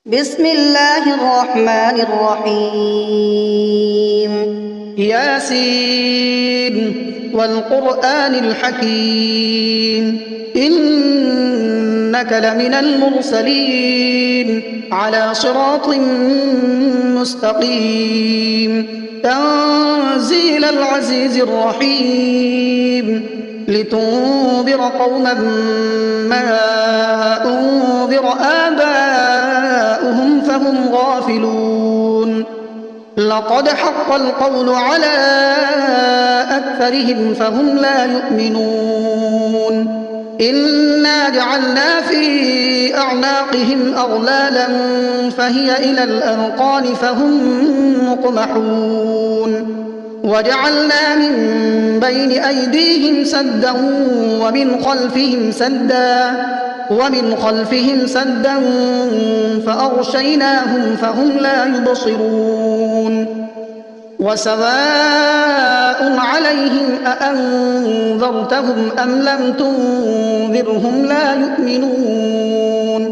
بسم الله الرحمن الرحيم ياسين والقرآن الحكيم إنك لمن المرسلين على صراط مستقيم تنزيل العزيز الرحيم لتنذر قوما ما أنذر آباؤهم فهم غافلون لقد حق القول على أكثرهم فهم لا يؤمنون إنا جعلنا في أعناقهم أغلالا فهي إلى الأذقان فهم مقمحون وجعلنا من بين أيديهم سدا ومن خلفهم سدا فأغشيناهم فهم لا يبصرون وسواء عليهم أأنذرتهم أم لم تنذرهم لا يؤمنون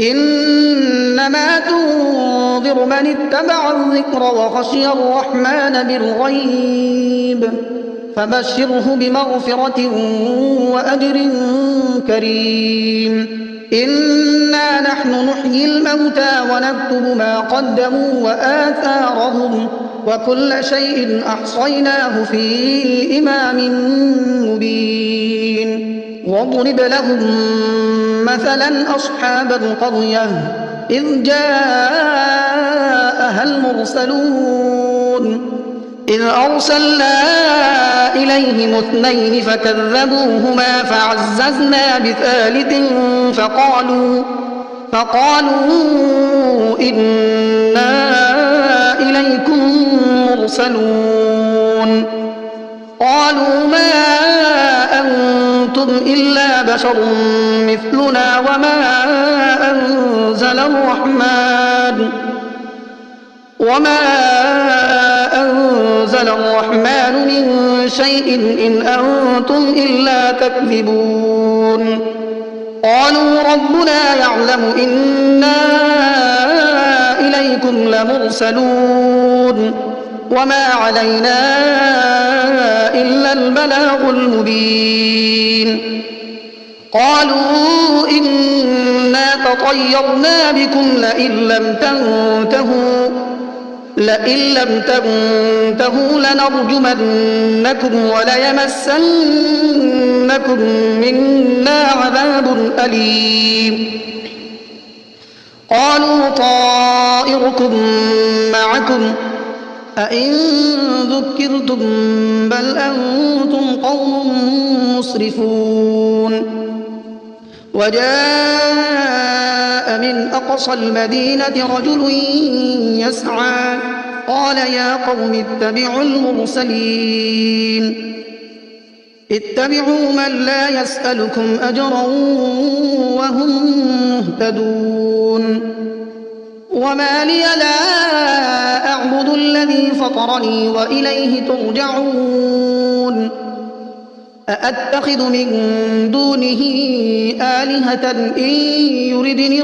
إنما تنذر من اتبع الذكر وخشي الرحمن بالغيب فبشره بمغفرة وأجر كريم إنا نحن نحيي الموتى ونكتب ما قدموا وآثارهم وكل شيء أحصيناه في إمام مبين واضرب لهم مثلا أصحاب القرية إذ جاءها المرسلون إذ أرسلنا إليهم اثنين فكذبوهما فعززنا بثالث فقالوا إنا إليكم مرسلون قالوا ما أنتم إلا بشر مثلنا وما أنزل الرحمن من شيء إن أنتم إلا تكذبون قالوا ربنا يعلم إنا إليكم لمرسلون وما علينا إلا البلاغ المبين قالوا إنا تطيرنا بكم لئن لم تنتهوا لنرجمنكم وليمسنكم منا عذاب أليم قالوا طائركم معكم أئن ذكرتم بل أنتم قوم مسرفون وجاء من أقصى المدينة رجل يسعى قال يا قوم اتبعوا من لا يسألكم أجرا وهم مهتدون وما لي لا أعبد الذي فطرني وإليه ترجعون أأتخذ من دونه آلهة إن يردني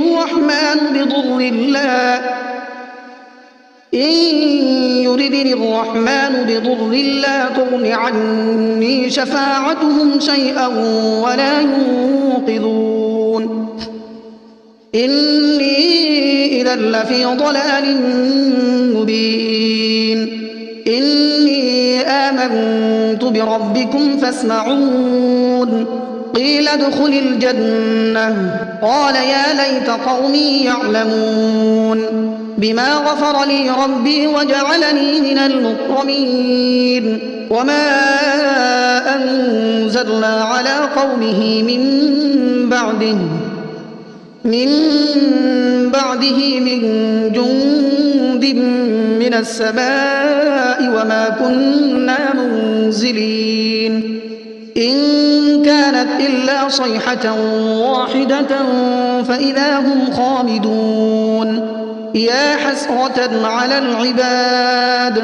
الرحمن بضر لا تغن عني شفاعتهم شيئا ولا ينقذون إني إذا لفي ضلال مبين إني آمنت بربكم فاسمعون قيل ادخل الجنة قال يا ليت قومي يعلمون بما غفر لي ربي وجعلني من المكرمين وما أنزلنا على قومه من بعده من جند من السماء وما كنا منزلين إن كانت إلا صيحة واحدة فإذا هم خامدون يا حسرة على العباد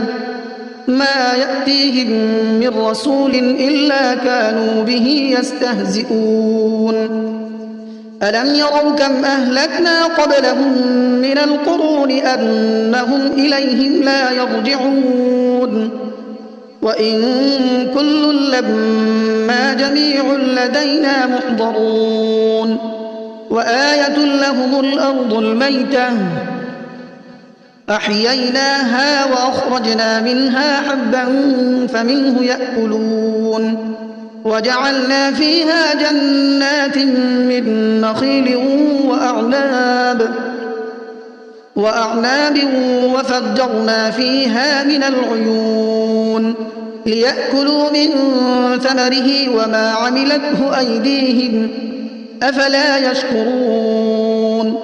ما يأتيهم من رسول إلا كانوا به يستهزئون ألم يروا كم أهلكنا قبلهم من القرون أنهم إليهم لا يرجعون وإن كل لما جميع لدينا محضرون وآية لهم الأرض الميتة أحييناها وأخرجنا منها حبا فمنه يأكلون وجعلنا فيها جنات من نخيل وأعناب وفجرنا فيها من العيون ليأكلوا من ثمره وما عملته أيديهم أفلا يشكرون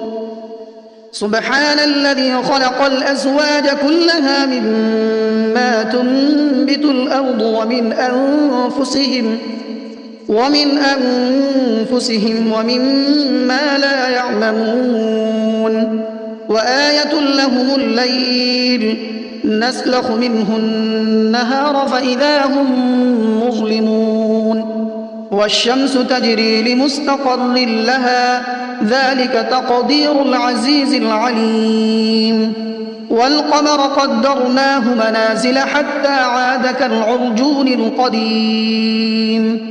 سبحان الذي خلق الأزواج كلها مما تنبت الأرض ومن أنفسهم ومما لا يعلمون وآية لهم الليل نسلخ منه النهار فإذا هم مظلمون والشمس تجري لمستقر لها ذلك تقدير العزيز العليم والقمر قدرناه منازل حتى عاد كالعرجون القديم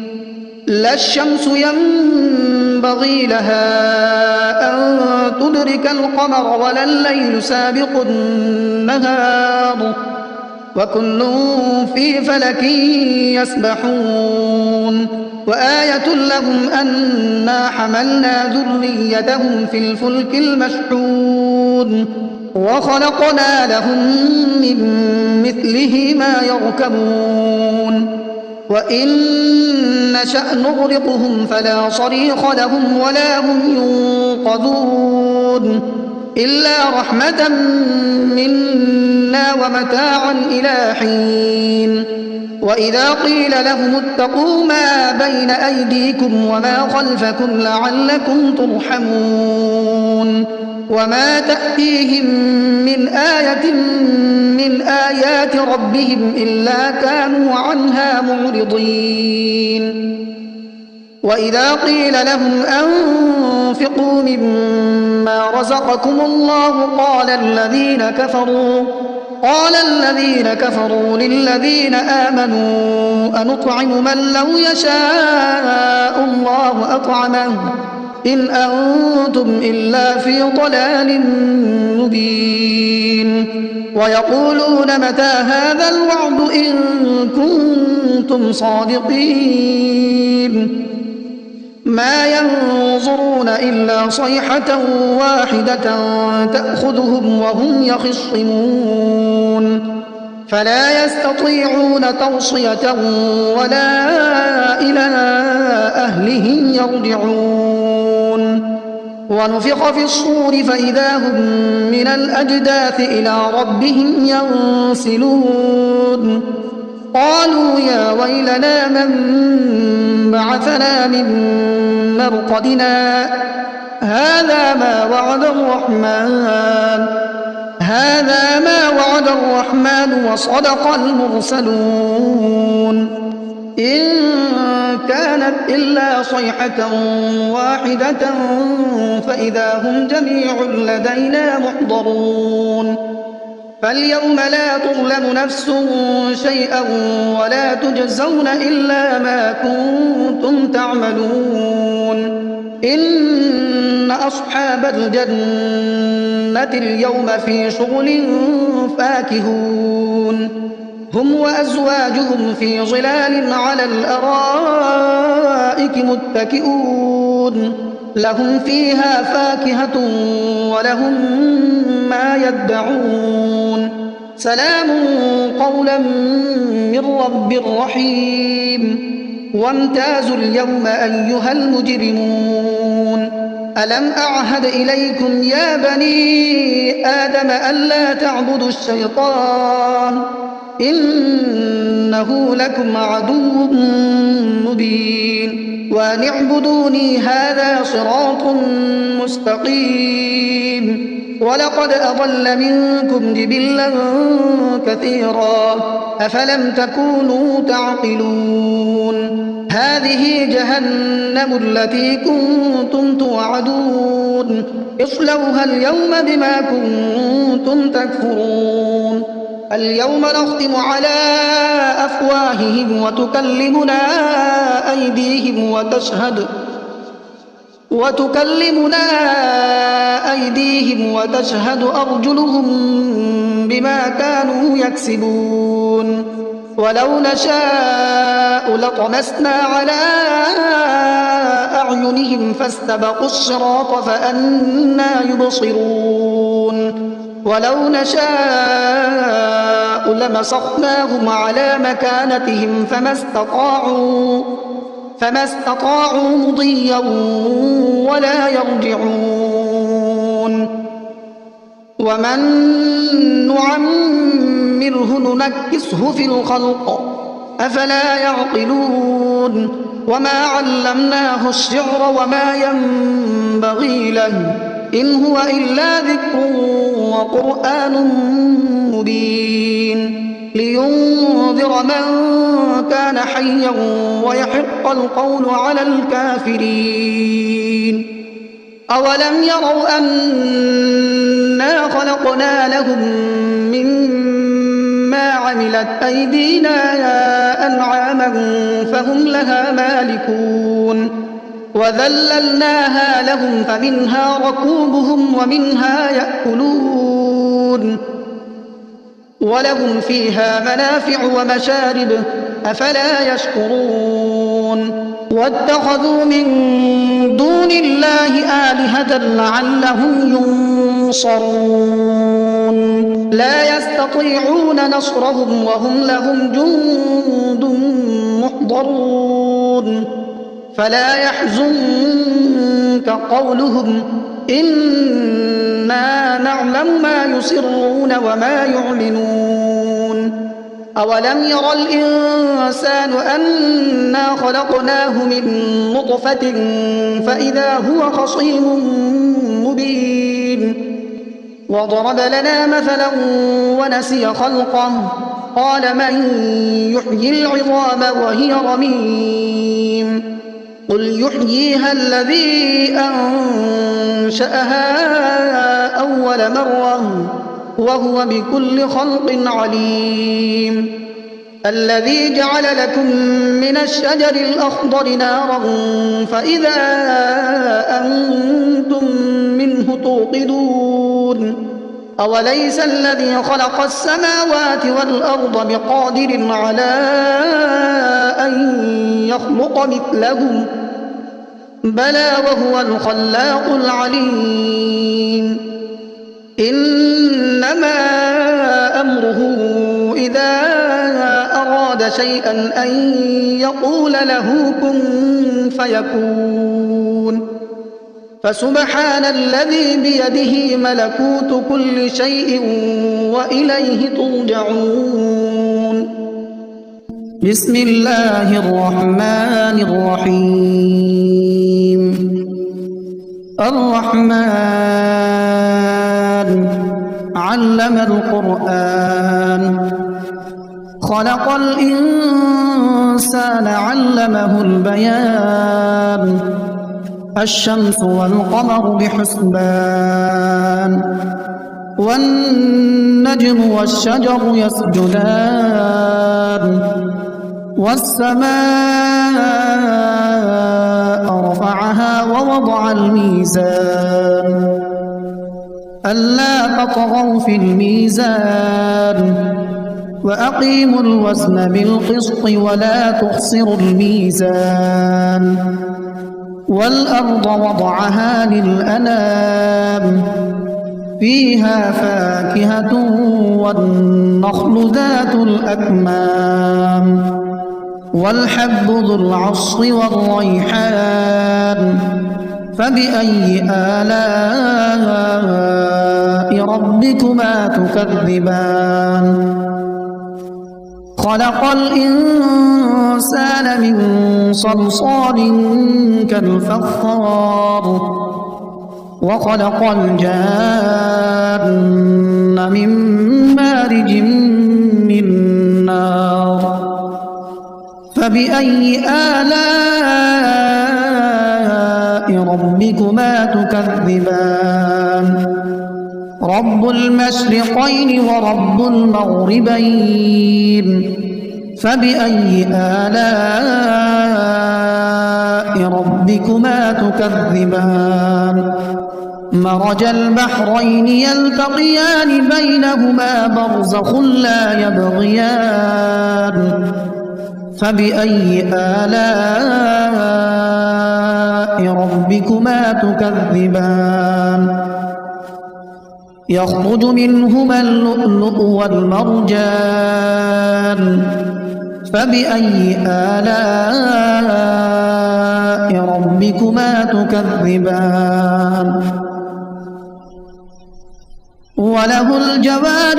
لا الشمس ينبغي لها أن تدرك القمر ولا الليل سابق النهار وكل في فلك يسبحون وآية لهم أنا حملنا ذريتهم في الفلك المشحون وخلقنا لهم من مثله ما يركبون وإن نشأ نغرقهم فلا صريخ لهم ولا هم ينقذون إلا رحمة منا ومتاعا إلى حين وإذا قيل لهم اتقوا ما بين أيديكم وما خلفكم لعلكم ترحمون وما تأتيهم من آية من آيات ربهم إلا كانوا عنها معرضين وإذا قيل لهم أنفقوا مما رزقكم الله قال الذين كفروا للذين آمنوا أنطعم من لو يشاء الله أطعمه إن أنتم إلا في ضلال مبين ويقولون متى هذا الوعد إن كنتم صادقين ما ينظرون إلا صيحة واحدة تأخذهم وهم يخصمون فلا يستطيعون توصية ولا إلى أهلهم يرجعون ونفخ في الصور فإذا هم من الأجداث إلى ربهم ينسلون قالوا يا ويلنا من بعثنا من مرقدنا هذا ما وعد الرحمن وصدق المرسلون إن كانت إلا صيحة واحدة فإذا هم جميع لدينا محضرون فاليوم لا تظلم نفس شيئا ولا تجزون إلا ما كنتم تعملون إن أصحاب الجنة اليوم في شغل فاكهون هم وأزواجهم في ظلال على الأرائك متكئون لهم فيها فاكهة ولهم ما يدعون سلام قولا من رب رحيم وامتازوا اليوم أيها المجرمون ألم أعهد إليكم يا بني آدم ألا تعبدوا الشيطان إنه لكم عدو مبين وأن اعبدوني هذا صراط مستقيم ولقد أضل منكم جبلا كثيرا أفلم تكونوا تعقلون هذه جهنم التي كنتم توعدون اصلوها اليوم بما كنتم تكفرون اليوم نختم على أفواههم وتكلمنا أيديهم وتشهد أرجلهم بما كانوا يكسبون ولو نشاء لطمسنا على أعينهم فاستبقوا الصراط فأنى يبصرون ولو نشاء لمسخناهم على مكانتهم فما استطاعوا مضيا ولا يرجعون ومن نعمره ننكسه في الخلق أفلا يعقلون وما علمناه الشعر وما ينبغي له إن هو إلا ذكر وقرآن مبين لينذر من كان حيا ويحق القول على الكافرين أولم يروا أنا خلقنا لهم مما عملت أيدينا أنعاما فهم لها مالكون وذللناها لهم فمنها ركوبهم ومنها يأكلون ولهم فيها منافع ومشارب أفلا يشكرون واتخذوا من دون الله آلهة لعلهم ينصرون لا يستطيعون نصرهم وهم لهم جند محضرون فلا يحزنك قولهم إنا نعلم ما يسرون وما يعلنون أولم ير الإنسان أنا خلقناه من نطفة فإذا هو خصيم مبين وضرب لنا مثلا ونسي خلقه قال من يحيي العظام وهي رميم قل يحييها الذي أنشأها أول مرة وهو بكل خلق عليم الذي جعل لكم من الشجر الأخضر نارا فإذا أنتم منه توقدون أوليس الذي خلق السماوات والأرض بقادر على أن يخلق مثلهم بلى وهو الخلاق العليم إنما أمره إذا أراد شيئا أن يقول له كن فيكون فسبحان الذي بيده ملكوت كل شيء وإليه ترجعون بسم الله الرحمن الرحيم الرحمن علم القرآن خلق الإنسان علمه البيان الشمس والقمر بحسبان والنجم والشجر يسجدان والسماء رفعها ووضع الميزان ألا تطغوا في الميزان وأقيموا الوزن بالقسط ولا تخسروا الميزان والأرض وضعها للأنام فيها فاكهة والنخل ذات الأكمام والحب ذو العصف والريحان فبأي آلاء ربكما تكذبان خلق الإنسان من صلصال كالفخار وخلق الجان من مارج من نار فبأي آلاء ربكما تكذبان رب المشرقين ورب المغربين فبأي آلاء ربكما تكذبان مرج البحرين يلتقيان بينهما برزخ لا يبغيان فبأي آلاء ربكما تكذبان يخرج منهما اللؤلؤ والمرجان فبأي آلاء ربكما تكذبان وله الجوار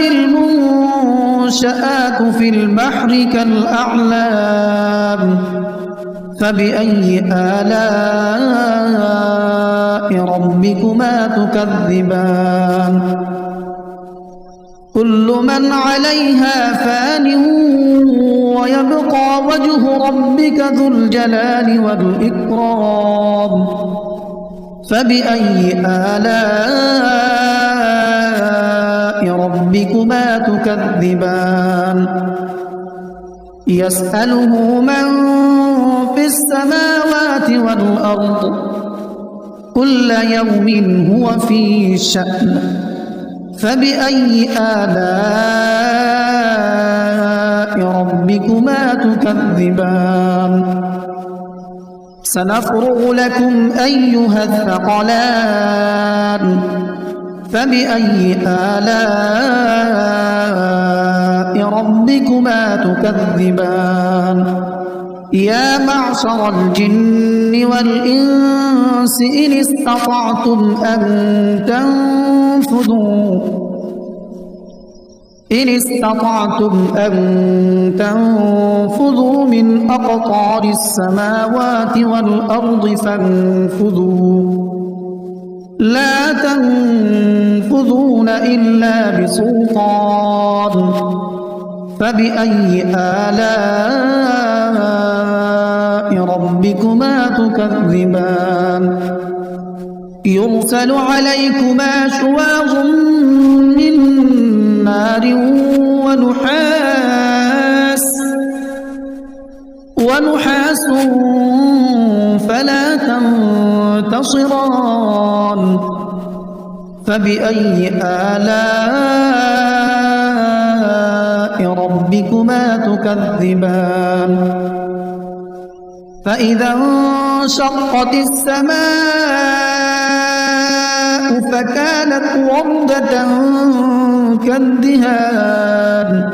المنشآت في البحر كالأعلام فبأي آلاء ربكما تكذبان كل من عليها فان ويبقى وجه ربك ذو الجلال والإكرام فبأي آلاء ربكما تكذبان يسأله من في السماوات والأرض كل يوم هو في شأن فبأي آلاء ربكما تكذبان سنفرغ لكم أيها الثقلان فبأي آلاء ربكما تكذبان يا معشر الجن والإنس إن استطعتم أن تنفذوا من أقطار السماوات والأرض فانفذوا لا تنفذون إلا بسلطان فبأي آلاء ربكما تكذبان يرسل عليكما شواظ من نار ونحاس فلا تنتصران فبأي آلاء ربكما تكذبان فإذا انشقت السماء فكانت وردة كالدهان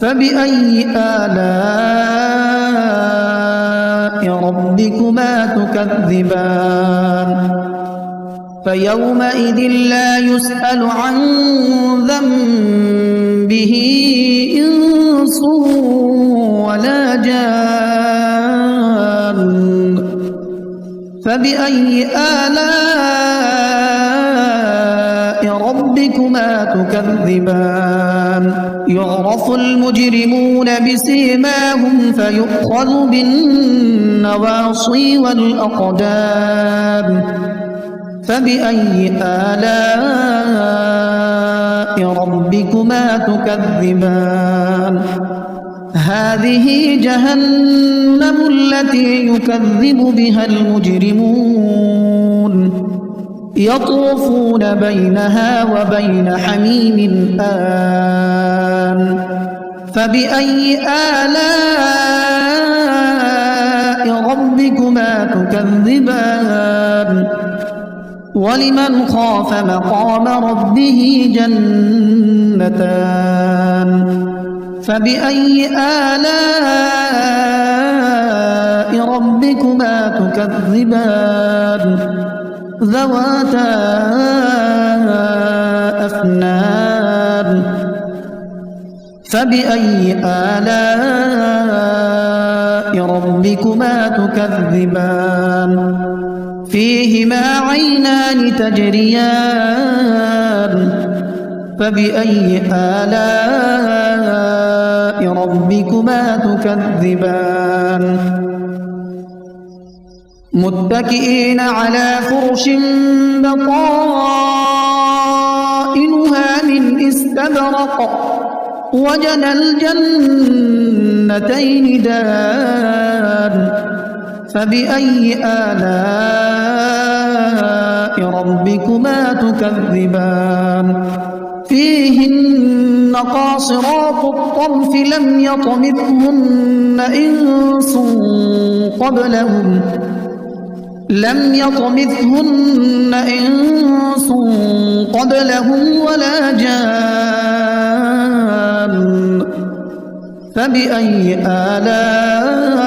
فبأي آلاء ربكما تكذبان فيومئذ لا يسأل عن ذنبه إنس ولا جان فبأي آلاء ربكما تكذبان يعرف المجرمون بسيماهم فيؤخذ بالنواصي والأقدام فبأي آلاء ربكما تكذبان هذه جهنم التي يكذب بها المجرمون يطوفون بينها وبين حميم آن فبأي آلاء ربكما تكذبان ولمن خاف مقام ربه جنتان فبأي آلاء ربكما تكذبان ذواتا أفنان فبأي آلاء ربكما تكذبان فيهما عينان تجريان فبأي آلاء ربكما تكذبان متكئين على فرش بطائنها من استبرق وجنى الجنتين دان فبأي آلاء ربكما تكذبان فيهن قاصرات الطرف لم يطمثهن إنس قبلهم ولا جان فبأي آلاء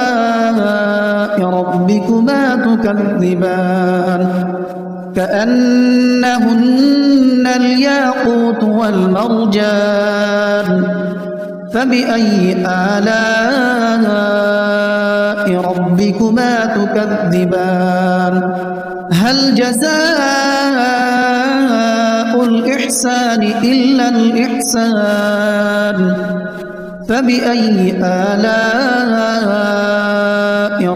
ربكما تكذبان كأنهن الياقوت والمرجان فبأي آلاء ربكما تكذبان هل جزاء الإحسان إلا الإحسان فبأي آلاء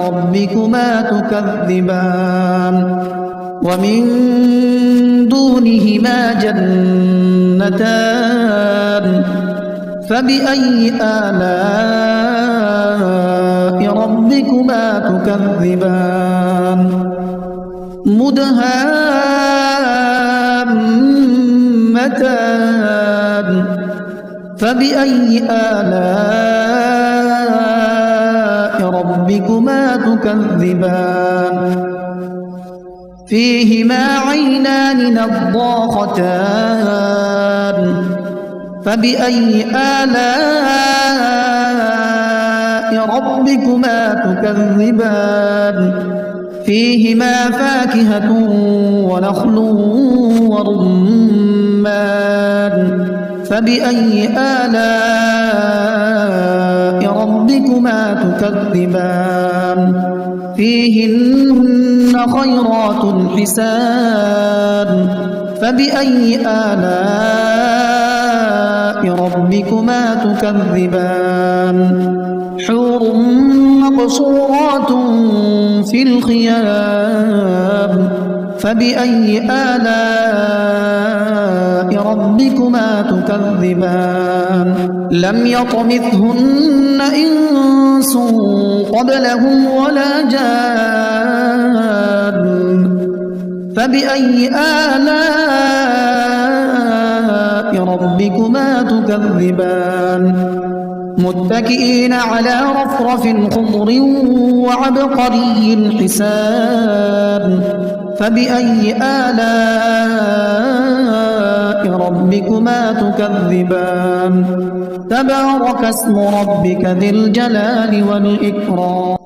ربكما تكذبان ومن دونهما جنتان فبأي آلاء ربكما تكذبان مدهامتان فبأي آلاء ربكما تكذبان فيهما عينان نضاختان فبأي آلاء ربكما تكذبان فيهما فاكهة ونخل ورمان فبأي آلاء ربكما تكذبان فيهن خيرات حسان فبأي آلاء ربكما تكذبان حور مقصورات في الخيام فبأي آلاء ربكما تكذبان لم يطمثهن إنس قبلهم ولا جان فبأي آلاء ربكما تكذبان متكئين على رفرف خضر وعبقري حسان فبأي آلاء ربكما تكذبان تبارك اسم ربك ذي الجلال والإكرام